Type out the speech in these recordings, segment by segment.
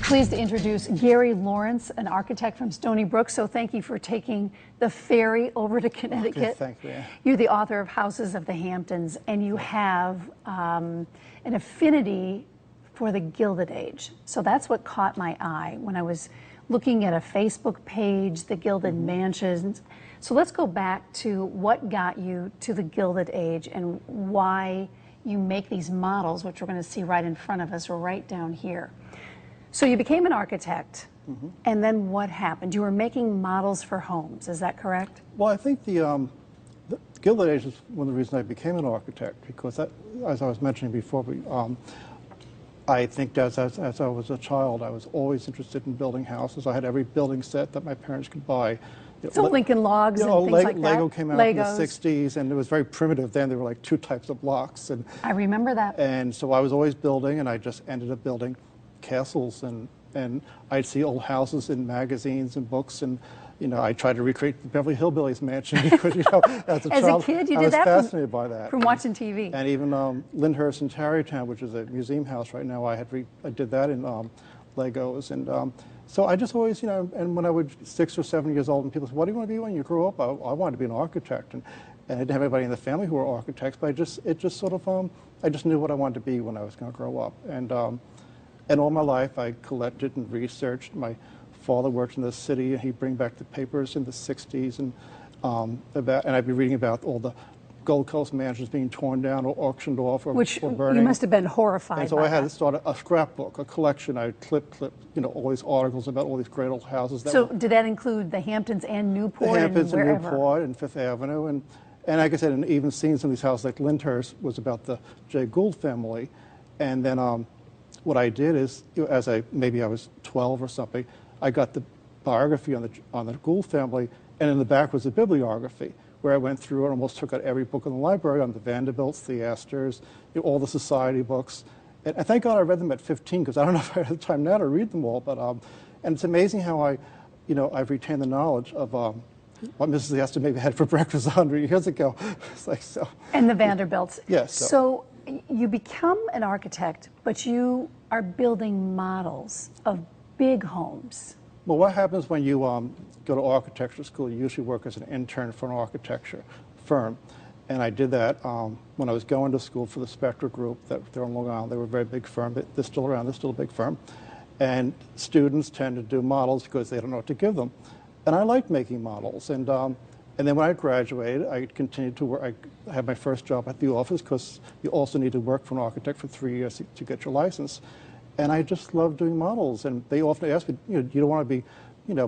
Pleased to introduce Gary Lawrance, an architect from Stony Brook. So thank you for taking the ferry over to Connecticut. Okay, thank you. You're the author of Houses of the Hamptons, and you have an affinity for the Gilded Age. So that's what caught my eye when I was looking at a Facebook page, the Gilded Mansions. So let's go back to what got you to the Gilded Age and why you make these models, which we're going to see right in front of us or right down here. So you became an architect, and then what happened? You were making models for homes, is that correct? Well, I think the Gilded Age is one of the reasons I became an architect, because that, as I was mentioning before, I think as I was a child, I was always interested in building houses. I had every building set that my parents could buy. So Lincoln Logs and things like that? Lego came out in the 60s, and it was very primitive then. There were like 2 types of blocks. And I remember that. And so I was always building, and I just ended up building castles, and I'd see old houses in magazines and books, and I tried to recreate the Beverly Hillbillies mansion because as a child, kid, you I did was that fascinated by that from watching TV. And even Lyndhurst in Tarrytown, which is a museum house right now, I did that in Legos, and so I just always and when I was 6 or 7 years old, and people said, "What do you want to be when you grow up?" I wanted to be an architect, and I didn't have anybody in the family who were architects, but it just sort of I just knew what I wanted to be when I was going to grow up, and all my life, I collected and researched. My father worked in the city, and he'd bring back the papers in the 60s, and I'd be reading about all the Gold Coast mansions being torn down or auctioned off or burning. You must have been horrified. And so I had to start a scrapbook, a collection. I'd clip, all these articles about all these great old houses. So did that include the Hamptons and Newport? The Hamptons and and Newport and Fifth Avenue, and like I said, and even seeing some of these houses, like Lyndhurst was about the J. Gould family, and then. What I did is, maybe I was 12 or something, I got the biography on the Gould family, and in the back was a bibliography where I went through and almost took out every book in the library on the Vanderbilts, the Astors, all the society books. And thank God I read them at 15, because I don't know if I had the time now to read them all. But and it's amazing how I've retained the knowledge of what Mrs. Astor maybe had for breakfast 100 years ago. It's like so. And the Vanderbilts. Yes. So you become an architect, but you are building models of big homes. Well, what happens when you go to architecture school? You usually work as an intern for an architecture firm. And I did that when I was going to school for the Spectra Group. They're on Long Island. They were a very big firm. They're still around. They're still a big firm. And students tend to do models because they don't know what to give them. And I liked making models. And then when I graduated, I continued to work. I had my first job at the office, because you also need to work for an architect for 3 years to get your license. And I just loved doing models. And they often ask me, you don't want to be,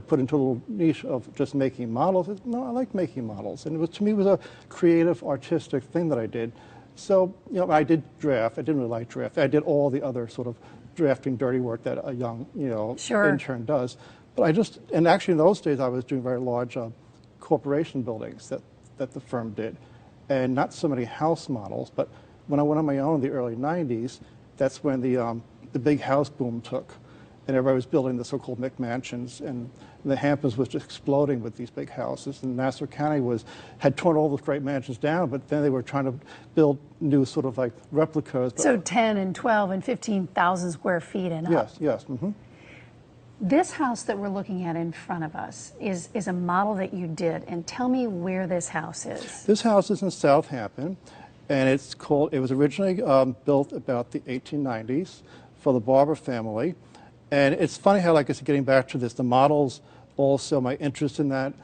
put into a little niche of just making models. I said, no, I like making models. And to me, it was a creative, artistic thing that I did. So, I did draft. I didn't really like draft. I did all the other sort of drafting, dirty work that a young, intern does. But and actually in those days, I was doing very large corporation buildings that the firm did, and not so many house models. But when I went on my own in the early 90s, that's when the big house boom took, and everybody was building the so-called McMansions, and the Hamptons was just exploding with these big houses, and Nassau County had torn all those great mansions down, but then they were trying to build new sort of like replicas. So 10 and 12 and 15,000 square feet and up. Yes. This house that we're looking at in front of us is a model that you did, and tell me where this house is. This house is in Southampton, and it was originally built about the 1890s for the Barber family. And it's funny how, like I said, getting back to this, the models also, my interest in that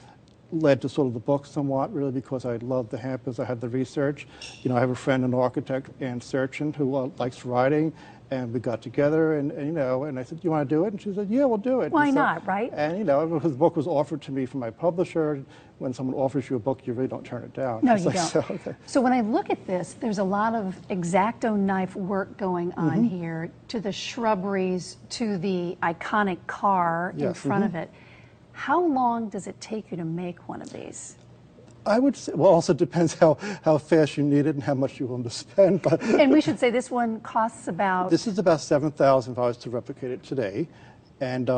led to sort of the book somewhat, really, because I loved the Hamptons. I had the research. I have a friend, an architect, Ann Searchin, who likes writing. And we got together, and I said, "You want to do it?" And she said, "Yeah, we'll do it." Why not, right? And because the book was offered to me from my publisher. When someone offers you a book, you really don't turn it down. No, you don't. So when I look at this, there's a lot of X-Acto knife work going on here, to the shrubberies, to the iconic car in front of it. How long does it take you to make one of these? I would say, well, also depends how fast you need it and how much you're willing to spend. But and we should say this one costs about... This is about $7,000 if I was to replicate it today, and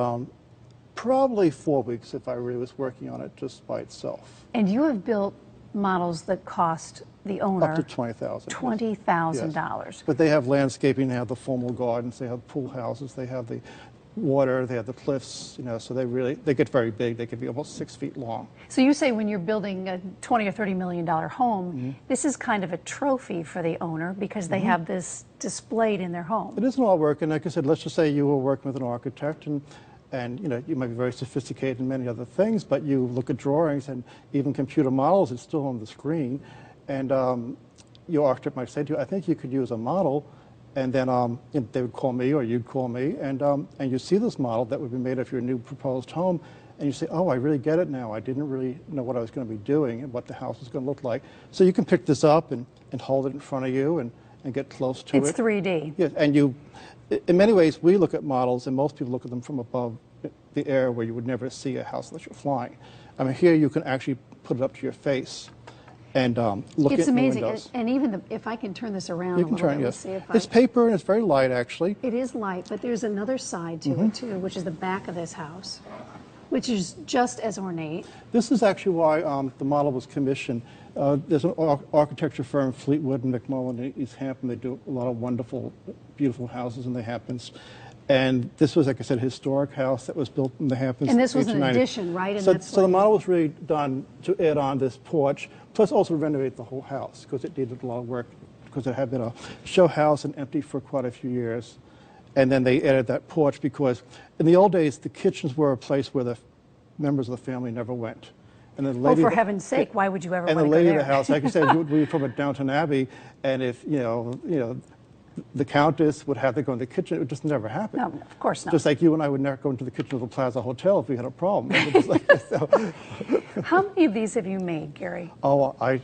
probably 4 weeks if I really was working on it just by itself. And you have built models that cost the owner up to $20,000. $20,000. Yes. But they have landscaping, they have the formal gardens, they have pool houses, they have the water, they have the cliffs, you know, so they get very big. They can be almost 6 feet long. So you say when you're building a $20 or $30 million home, this is kind of a trophy for the owner because they have this displayed in their home. It is an artwork, and like I said, let's just say you were working with an architect, and you know, you might be very sophisticated in many other things, but you look at drawings and even computer models, it's still on the screen, and your architect might say to you, I think you could use a model. And then you know, they would call me or you'd call me, and you see this model that would be made of your new proposed home, and you say, oh, I really get it now. I didn't really know what I was going to be doing and what the house was going to look like. So you can pick this up and hold it in front of you and get close to it. It's 3D. Yes, and in many ways, we look at models, and most people look at them from above the air where you would never see a house unless you're flying. I mean, here you can actually put it up to your face and look It's at amazing, the windows. and even if I can turn this around You a can little turn, bit, yes. see if It's paper, and it's very light, actually. It is light, but there's another side to it too, which is the back of this house, which is just as ornate. This is actually why the model was commissioned. There's an architecture firm, Fleetwood and McMullen in East Hampton. They do a lot of wonderful, beautiful houses in the Hamptons. And this was, like I said, a historic house that was built in the Hamptons. And this was an 1890s. addition, right? And So the model was really done to add on this porch, plus also renovate the whole house, because it needed a lot of work, because it had been a show house and empty for quite a few years. And then they added that porch because in the old days, the kitchens were a place where the members of the family never went. And the lady, for heaven's sake, why would you ever want to go And the lady there? of the house, like you said, we were from a Downton Abbey, and if, you know, the Countess would have to go in the kitchen, it would just never happen. No, of course not. Just like you and I would never go into the kitchen of the Plaza Hotel if we had a problem. How many of these have you made, Gary? Oh,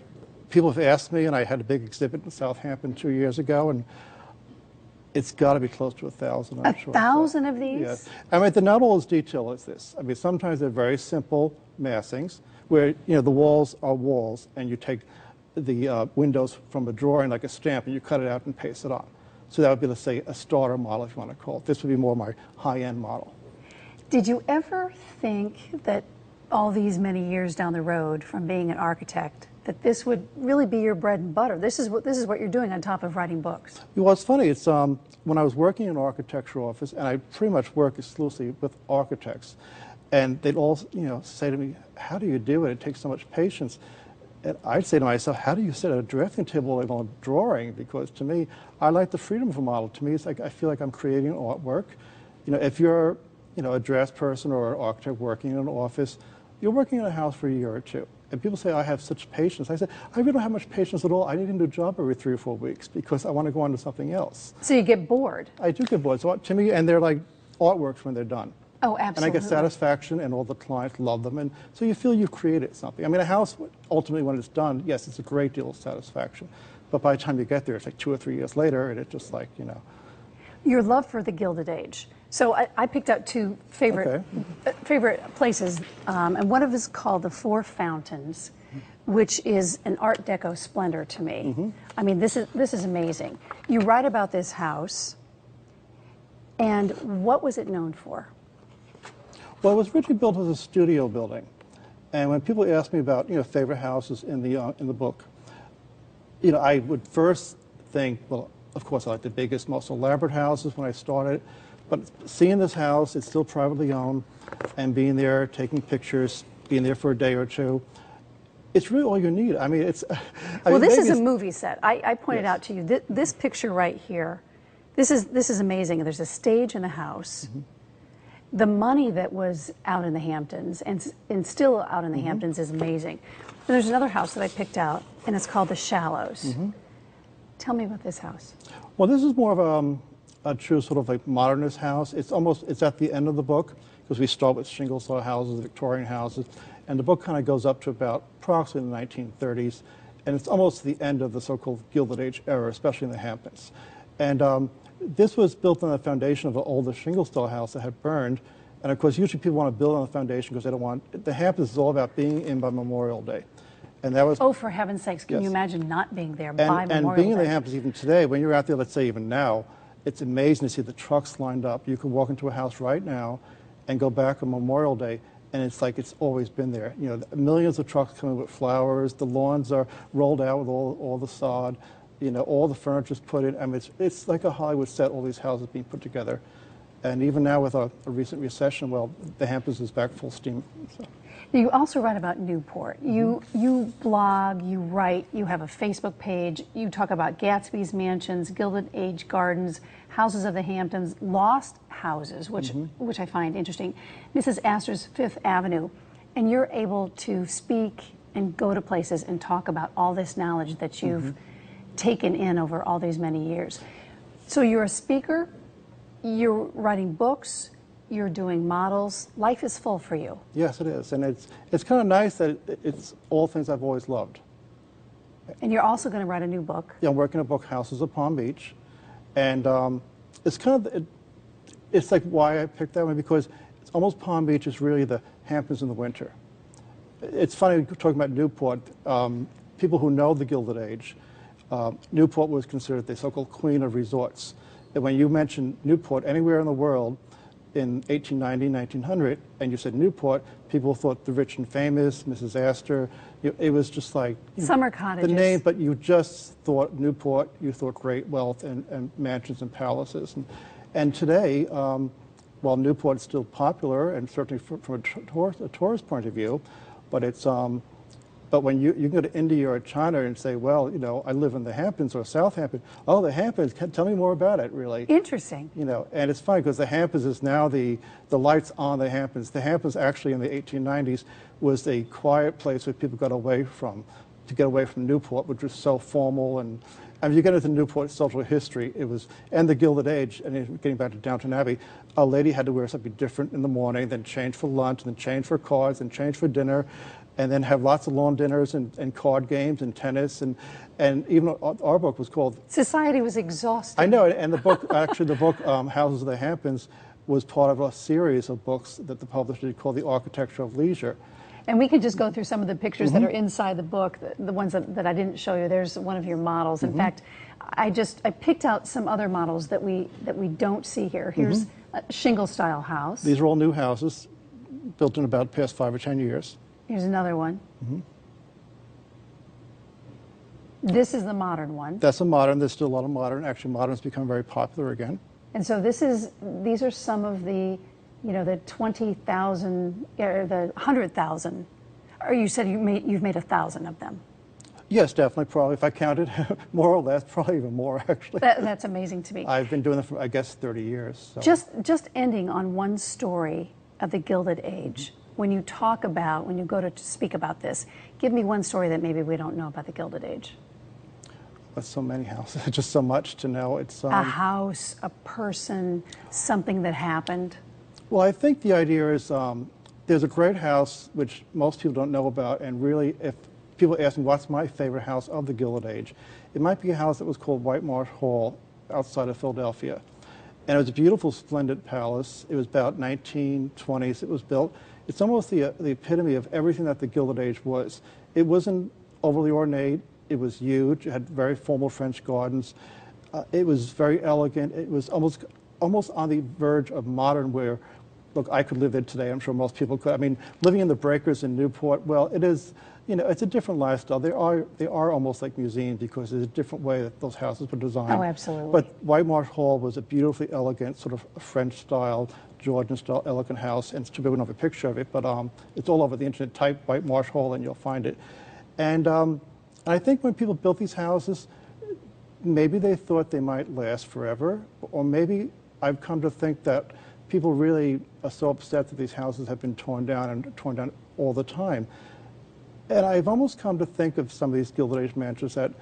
people have asked me, and I had a big exhibit in Southampton 2 years ago, and it's got to be close to 1,000, I'm sure. 1,000 of these? Yes. I mean, they're not all as detailed as this. I mean, sometimes they're very simple massings where, you know, the walls are walls, and you take the windows from a drawing like a stamp, and you cut it out and paste it on. So that would be, let's say, a starter model, if you want to call it. This would be more my high-end model. Did you ever think that all these many years down the road from being an architect, that this would really be your bread and butter? This is what you're doing on top of writing books. Well, it's funny. It's when I was working in an architecture office, and I pretty much work exclusively with architects, and they'd all, you know, say to me, "How do you do it? It takes so much patience." And I'd say to myself, how do you sit at a drafting table and on a drawing? Because to me, I like the freedom of a model. To me, it's like I feel like I'm creating artwork. You know, if you're, you know, a drafts person or an architect working in an office, you're working in a house for a year or two. And people say, I have such patience. I said, I really don't have much patience at all. I need a new job every 3 or 4 weeks because I want to go on to something else. So you get bored. I do get bored. So to me, and they're like artworks when they're done. Oh, absolutely. And I get satisfaction, and all the clients love them. And so you feel you've created something. I mean, a house, ultimately, when it's done, yes, it's a great deal of satisfaction. But by the time you get there, it's like 2 or 3 years later, and it's just like, you know. Your love for the Gilded Age. So I picked out two favorite places, and one of them is called the Four Fountains, which is an Art Deco splendor to me. I mean, this is amazing. You write about this house, and what was it known for? Well, it was originally built as a studio building, and when people ask me about, you know, favorite houses in the book, you know, I would first think, well, of course, I like the biggest, most elaborate houses when I started, but seeing this house, it's still privately owned, and being there, taking pictures, being there for a day or two, it's really all you need. I mean, it's. Well, this is a movie set. I pointed out to you this picture right here. This is amazing. There's a stage in the house. The money that was out in the Hamptons and still out in the Hamptons is amazing. And there's another house that I picked out, and it's called The Shallows. Tell me about this house. Well, this is more of a true sort of like modernist house. It's at the end of the book, because we start with shingle style houses, Victorian houses, and the book kind of goes up to about approximately the 1930s, and it's almost the end of the so-called Gilded Age era, especially in the Hamptons. And this was built on the foundation of an older shingle style house that had burned, and of course usually people want to build on the foundation because they don't want, the Hamptons is all about being in by Memorial Day. And that was, oh, for heaven's sakes, can you imagine not being there by Memorial Day? And being in the Hamptons even today, when you're out there, let's say even now, it's amazing to see the trucks lined up. You can walk into a house right now and go back on Memorial Day, and it's like it's always been there. You know, millions of trucks coming with flowers, the lawns are rolled out with all the sod, you know, all the furniture's put in. I mean, it's like a Hollywood set, all these houses being put together. And even now with a recent recession, well, the Hamptons is back full steam. So. You also write about Newport. You blog, you write, you have a Facebook page. You talk about Gatsby's Mansions, Gilded Age Gardens, Houses of the Hamptons, Lost Houses, which I find interesting, Mrs. Astor's Fifth Avenue. And you're able to speak and go to places and talk about all this knowledge that you've taken in over all these many years. So you're a speaker, you're writing books, you're doing models. Life is full for you. Yes, it is. And it's kind of nice that it's all things I've always loved. And you're also going to write a new book. Yeah, I'm working a book, Houses of Palm Beach. And it's kind of, it's like why I picked that one, because it's almost Palm Beach is really the Hamptons in the winter. It's funny talking about Newport. People who know the Gilded Age, Newport was considered the so-called queen of resorts. And when you mention Newport anywhere in the world in 1890, 1900, and you said Newport, people thought the rich and famous, Mrs. Astor. It was just like summer cottages. The name, but you just thought Newport. You thought great wealth and mansions and palaces. And today, while Newport is still popular, and certainly from a tourist point of view, but it's but when you can go to India or China and say, well, you know, I live in the Hamptons or Southampton. Oh, the Hamptons, tell me more about it, really. Interesting. You know, and it's funny because the Hamptons is now the lights on the Hamptons. The Hamptons actually in the 1890s was a quiet place where people got away from, to get away from Newport, which was so formal. And I mean, you get into Newport's social history, it was, and the Gilded Age, and getting back to Downton Abbey, a lady had to wear something different in the morning, then change for lunch, and then change for cards, and change for dinner, and then have lots of long dinners and card games and tennis, and even our book was called... Society was exhausted. I know, and the book, actually the book, Houses of the Hamptons, was part of a series of books that the publisher did called The Architecture of Leisure. And we can just go through some of the pictures that are inside the book, the ones that I didn't show you. There's one of your models. In fact, I picked out some other models that we don't see here. Here's a shingle-style house. These are all new houses, built in about the past 5 or 10 years. Here's another one. This is the modern one. That's a modern. There's still a lot of modern. Actually, modern's become very popular again. And so these are some of the, you know, the 20,000 or the 100,000. Or you said you've made 1,000 of them. Yes, definitely. Probably, if I counted, more or less, probably even more. Actually, that's amazing to me. I've been doing it for, I guess, 30 years. So. Just ending on one story of the Gilded Age. When you talk about, when you go to speak about this, give me one story that maybe we don't know about the Gilded Age. There's so many houses, just so much to know. It's a house, a person, something that happened. Well, I think the idea is there's a great house which most people don't know about, and really, if people ask me what's my favorite house of the Gilded Age, it might be a house that was called White Marsh Hall outside of Philadelphia. And it was a beautiful, splendid palace. It was about 1920s it was built. It's almost the epitome of everything that the Gilded Age was. It wasn't overly ornate. It was huge. It had very formal French gardens. It was very elegant. It was almost on the verge of modern where, look, I could live there today. I'm sure most people could. I mean, living in the breakers in Newport, well, it is, you know, it's a different lifestyle. They are almost like museums because there's a different way that those houses were designed. Oh, absolutely. But White Marsh Hall was a beautifully elegant, sort of French-style, Georgian-style, elegant house. And it's too bad we don't have a picture of it, but it's all over the internet. Type White Marsh Hall and you'll find it. And I think when people built these houses, maybe they thought they might last forever, or maybe I've come to think that people really are so upset that these houses have been torn down and torn down all the time. And I've almost come to think of some of these Gilded Age mansions that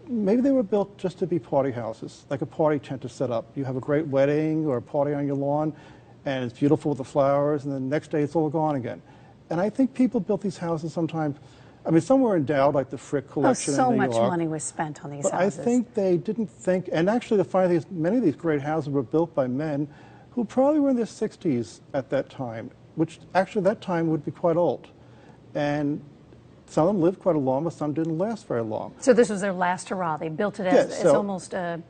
maybe they were built just to be party houses, like a party tent to set up. You have a great wedding or a party on your lawn, and it's beautiful with the flowers, and then the next day it's all gone again. And I think people built these houses sometimes, I mean, some were endowed, like the Frick collection in New York. So much money was spent on these houses. I think they didn't think, and actually the funny thing is, many of these great houses were built by men who probably were in their 60s at that time, which actually that time would be quite old. And some of them lived quite a long, but some didn't last very long. So this was their last hurrah. They built it as almost an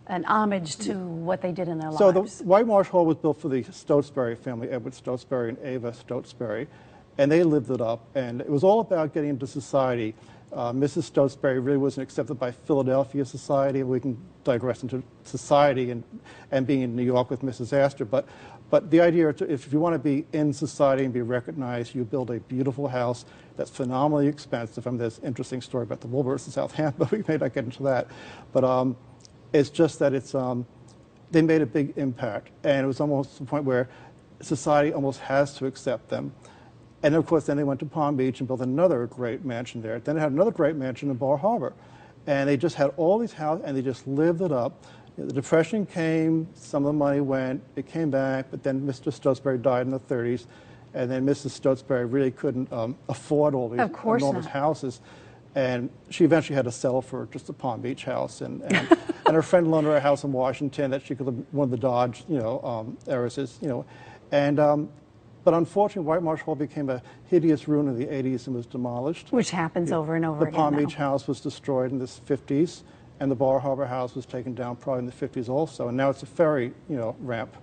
homage to what they did in their lives. So the White Marsh Hall was built for the Stotesbury family, Edward Stotesbury and Ava Stotesbury, and they lived it up. And it was all about getting into society. Mrs. Stotesbury really wasn't accepted by Philadelphia society. We can digress into society and being in New York with Mrs. Astor. But the idea, if you want to be in society and be recognized, you build a beautiful house that's phenomenally expensive. I mean, there's an interesting story about the Woolworths in Southampton, but we may not get into that. But it's just that they made a big impact. And it was almost to the point where society almost has to accept them. And of course, then they went to Palm Beach and built another great mansion there. Then they had another great mansion in Bar Harbor. And they just had all these houses, and they just lived it up. The Depression came, some of the money went, it came back, but then Mr. Stotesbury died in the 30s. And then Mrs. Stotesbury really couldn't afford all these enormous houses. And she eventually had to sell for just a Palm Beach house. And her friend loaned her a house in Washington that she could live, one of the Dodge, heiresses, And but unfortunately, White Marsh Hall became a hideous ruin in the 80s and was demolished. Which happens over and over again. The Palm Beach house was destroyed in the 50s, and the Bar Harbor house was taken down probably in the 50s also, and now it's a ferry, ramp.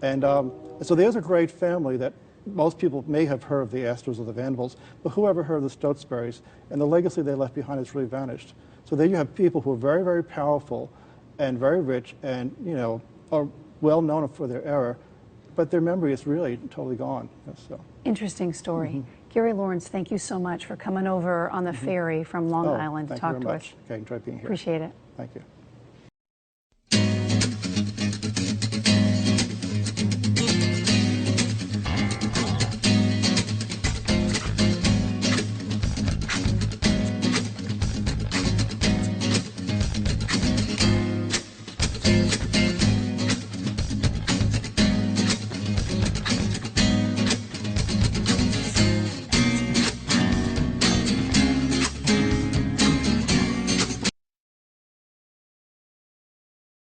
And so there's a great family that most people may have heard of, the Astors or the Vanderbilts, but whoever heard of the Stotesburys, and the legacy they left behind has really vanished. So there you have people who are very, very powerful and very rich and, are well known for their era, but their memory is really totally gone. So. Interesting story. Gary Lawrance, thank you so much for coming over on the ferry from Long Island to talk to us. Okay, enjoyed being here. Appreciate it. Thank you.